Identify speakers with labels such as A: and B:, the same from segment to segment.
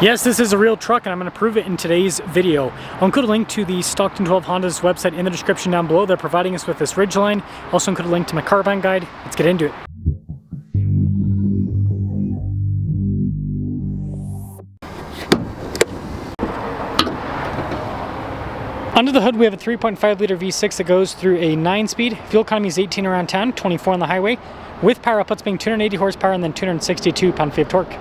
A: Yes, this is a real truck and I'm going to prove it in today's video. I'll include a link to the Stockton 12 Honda's website in the description down below. They're providing us with this Ridgeline. Also include a link to my car buying guide. Let's get into it. Under the hood we have a 3.5 liter V6 that goes through a 9-speed. Fuel economy is 18 around town, 24 on the highway, with power outputs being 280 horsepower and then 262 pound-feet of torque.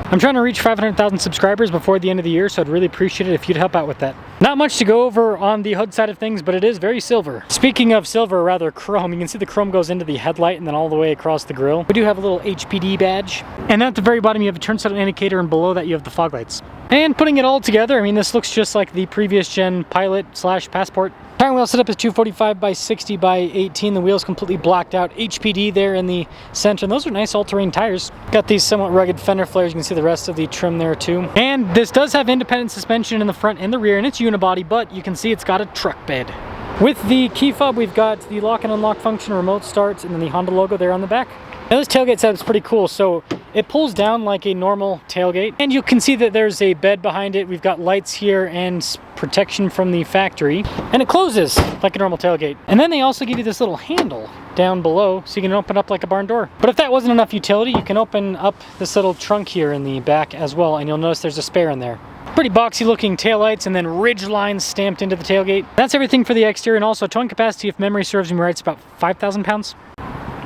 A: I'm trying to reach 500,000 subscribers before the end of the year, so I'd really appreciate it if you'd help out with that. Not much to go over on the hood side of things, but it is very silver. Speaking of silver, or rather chrome, you can see the chrome goes into the headlight and then all the way across the grille. We do have a little HPD badge. And then at the very bottom you have a turn signal indicator, and below that you have the fog lights. And putting it all together, I mean, this looks just like the previous gen Pilot / Passport. Tire wheel setup is 245 by 60 by 18. The wheel's completely blacked out. HPD there in the center. And those are nice all-terrain tires. Got these somewhat rugged fender flares. You can see the rest of the trim there too. And this does have independent suspension in the front and the rear, and it's unibody, but you can see it's got a truck bed. With the key fob, we've got the lock and unlock function, remote start, and then the Honda logo there on the back. Now this tailgate setup is pretty cool. So it pulls down like a normal tailgate, and you can see that there's a bed behind it. We've got lights here and protection from the factory, and it closes like a normal tailgate. And then they also give you this little handle down below so you can open up like a barn door. But if that wasn't enough utility, you can open up this little trunk here in the back as well, and you'll notice there's a spare in there. Pretty boxy looking taillights, and then Ridgeline stamped into the tailgate. That's everything for the exterior, and also towing capacity, if memory serves me right, it's about 5,000 pounds.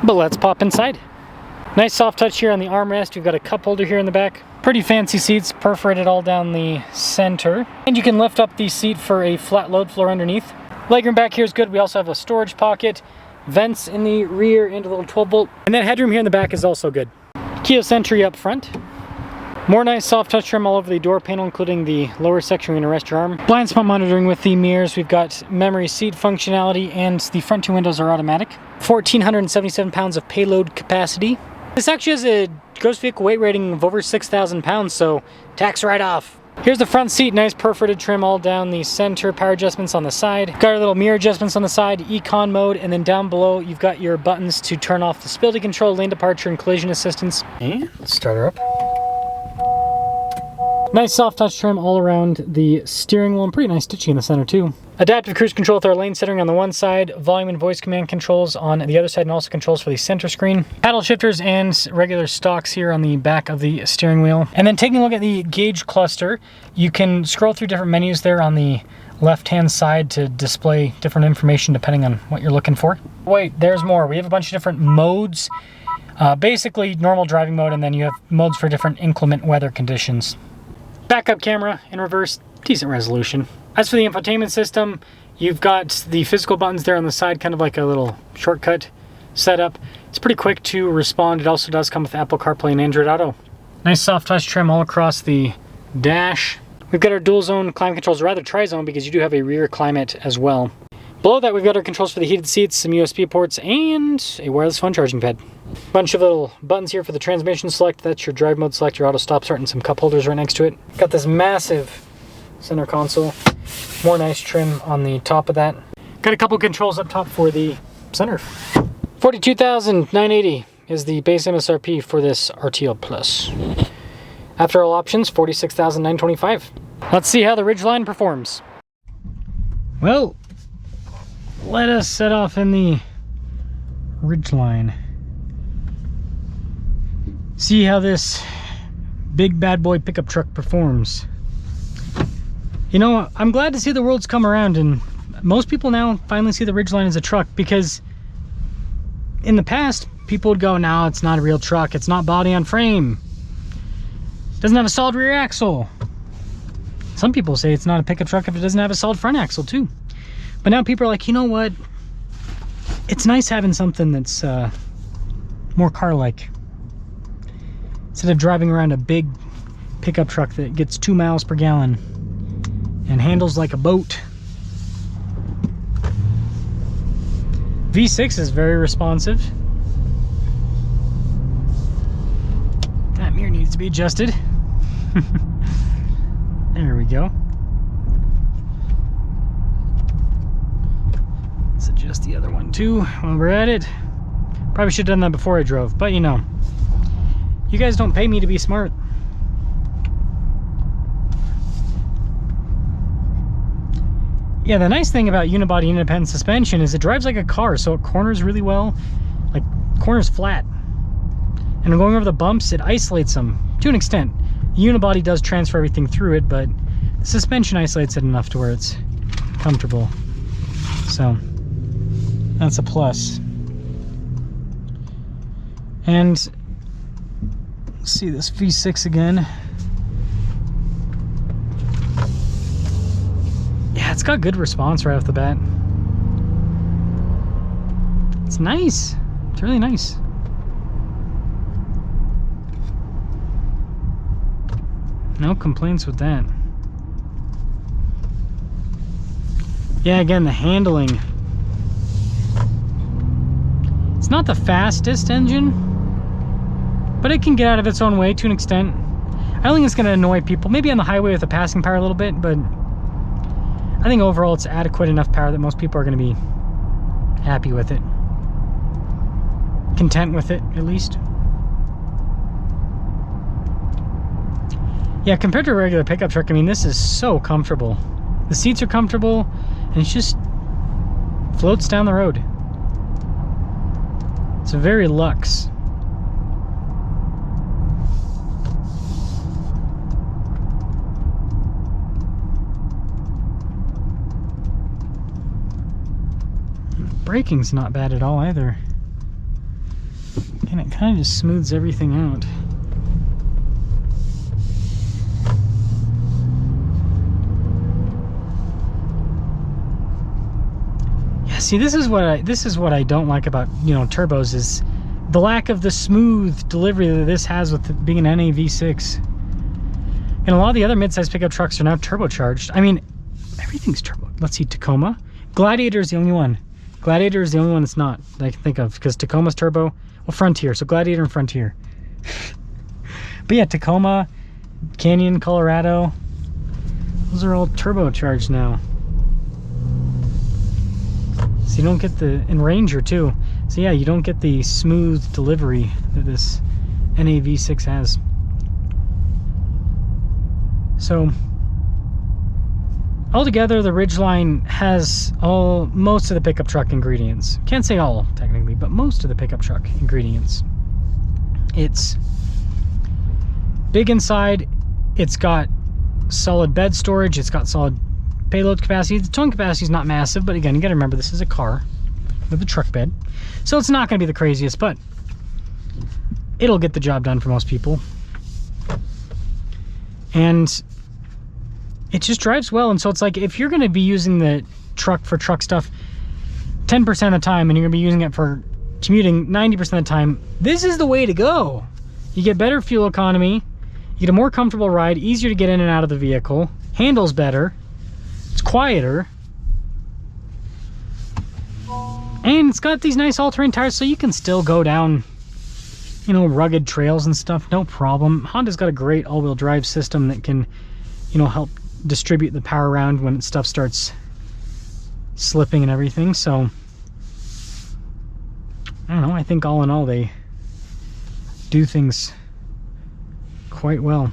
A: But let's pop inside. Nice soft touch here on the armrest. We've got a cup holder here in the back. Pretty fancy seats, perforated all down the center. And you can lift up the seat for a flat load floor underneath. Legroom back here is good. We also have a storage pocket, vents in the rear, and a little 12-volt. And then headroom here in the back is also good. Keyless entry up front. More nice soft touch trim all over the door panel, including the lower section where you can rest your arm. Blind spot monitoring with the mirrors. We've got memory seat functionality, and the front two windows are automatic. 1,477 pounds of payload capacity. This actually has a gross vehicle weight rating of over 6,000 pounds, so tax right off. Here's the front seat, nice perforated trim all down the center, power adjustments on the side. Got our little mirror adjustments on the side, econ mode, and then down below you've got your buttons to turn off the stability control, lane departure, and collision assistance. And let's start her up. Nice soft touch trim all around the steering wheel, and pretty nice stitching in the center too. Adaptive cruise control with our lane centering on the one side, volume and voice command controls on the other side, and also controls for the center screen. Paddle shifters and regular stalks here on the back of the steering wheel. And then taking a look at the gauge cluster, you can scroll through different menus there on the left-hand side to display different information depending on what you're looking for. Wait, there's more. We have a bunch of different modes. Basically normal driving mode, and then you have modes for different inclement weather conditions. Backup camera in reverse, decent resolution. As for the infotainment system, you've got the physical buttons there on the side, kind of like a little shortcut setup. It's pretty quick to respond. It also does come with Apple CarPlay and Android Auto. Nice soft touch trim all across the dash. We've got our dual zone climate controls, or rather tri-zone, because you do have a rear climate as well. Below that we've got our controls for the heated seats, some USB ports, and a wireless phone charging pad. Bunch of little buttons here for the transmission select. That's your drive mode select, your auto stop start, and some cup holders right next to it. Got this massive center console. More nice trim on the top of that. Got a couple controls up top for the center. $42,980 is the base MSRP for this RTL Plus. After all options, $46,925. Let's see how the Ridgeline performs. Well, let us set off in the Ridgeline. See how this big bad boy pickup truck performs. You know, I'm glad to see the world's come around, and most people now finally see the Ridgeline as a truck, because in the past people would go, no, it's not a real truck, it's not body on frame, doesn't have a solid rear axle. Some people say it's not a pickup truck if it doesn't have a solid front axle too. But now people are like, you know what, it's nice having something that's more car-like, instead of driving around a big pickup truck that gets 2 miles per gallon and handles like a boat. V6 is very responsive. That mirror needs to be adjusted. There we go. Let's adjust the other one too while we're at it. Probably should have done that before I drove, but you know, you guys don't pay me to be smart. Yeah, the nice thing about unibody independent suspension is it drives like a car, so it corners really well, like corners flat. And going over the bumps, it isolates them to an extent. Unibody does transfer everything through it, but the suspension isolates it enough to where it's comfortable. So that's a plus. And let's see this V6 again. Yeah, it's got good response right off the bat. It's nice. It's really nice. No complaints with that. Yeah, again, the handling. It's not the fastest engine, but it can get out of its own way to an extent. I don't think it's going to annoy people. Maybe on the highway with the passing power a little bit, but I think overall it's adequate enough power that most people are going to be happy with it. Content with it, at least. Yeah, compared to a regular pickup truck, I mean, this is so comfortable. The seats are comfortable, and it just floats down the road. It's a very luxe. Braking's not bad at all either. And it kind of just smooths everything out. See, this is what I don't like about, you know, turbos, is the lack of the smooth delivery that this has with being an NA V6. And a lot of the other mid-size pickup trucks are now turbocharged. I mean, everything's turbo. Let's see, Tacoma. Gladiator is the only one. Gladiator is the only one that's not that I can think of, because Tacoma's turbo. Well, Frontier. So Gladiator and Frontier. But yeah, Tacoma, Canyon, Colorado. Those are all turbocharged now. So you don't get the, and Ranger too. So yeah, you don't get the smooth delivery that this NA V6 has. So altogether, the Ridgeline has most of the pickup truck ingredients. Can't say all technically, but most of the pickup truck ingredients. It's big inside. It's got solid bed storage. It's got solid payload capacity. The towing capacity is not massive, but again, you got to remember this is a car with a truck bed, so it's not going to be the craziest, but it'll get the job done for most people. And it just drives well. And so it's like, if you're going to be using the truck for truck stuff 10% of the time, and you're going to be using it for commuting 90% of the time, this is the way to go. You get better fuel economy, you get a more comfortable ride, easier to get in and out of the vehicle, handles better, it's quieter, and it's got these nice all-terrain tires, so you can still go down, you know, rugged trails and stuff, no problem. Honda's got a great all-wheel drive system that can, you know, help distribute the power around when stuff starts slipping and everything. So I don't know, I think all in all they do things quite well.